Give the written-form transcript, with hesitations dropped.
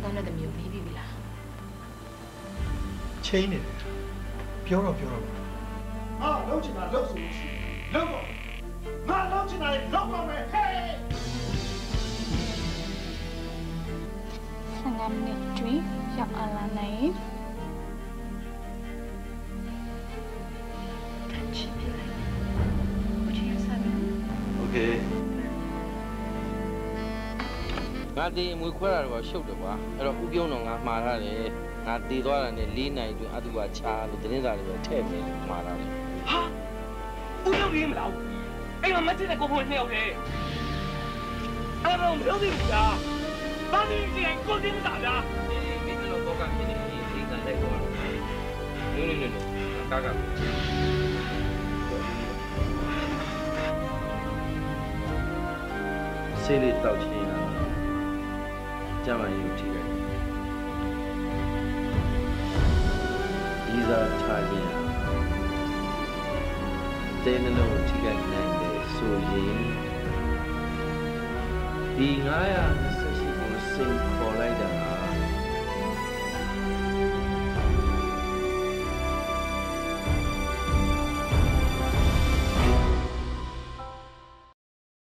ကောင်းတဲ့သမီးကိုပြီးပြီလားချင်းနေတယ်ပြောတော့ဟာလုံးချင်တာလုံးဆိုလို့ရှိရင်လုံးတော့ငါလုံးချင်တာလည်းလုံးတော့မယ်ဟေး15 မိနစ်တွင်ရောက်လာနိုင်โอเคငါဒီအမွေခွဲတာတော့ရှုပ်တယ်ကွာအဲ့တော့ဥပြုံးတော့ငါမှားထားတယ်ငါတည်သွားတာနဲ့4နိုင်အတွင်းအတူပါချာလို့တင်းစားတွေပဲထည့်ပြီးမှားထားတယ်ဟာဥပြုံးကြီးမလားအဲ့မှာမချစ်တဲ့ကိုဖို့နှစ်ယောက်လေအဲ့တော့မလုပ်သေးဘူးလားဘာလို့ဒီတိုင်းကိုတင်းစားလားဒီလိုတော့ကဖြစ်နေပြီဒီကလည်းတော့နုကာကဆေးလေးတောက်ချင်းကျမကြီးထိတယ်ဒီစားချခြင်းတဲနှလုံးထိခိုက်နိုင်တယ်ဆိုရင်ဒီ928ကိုစိန်ခေါ်လိုက်တာ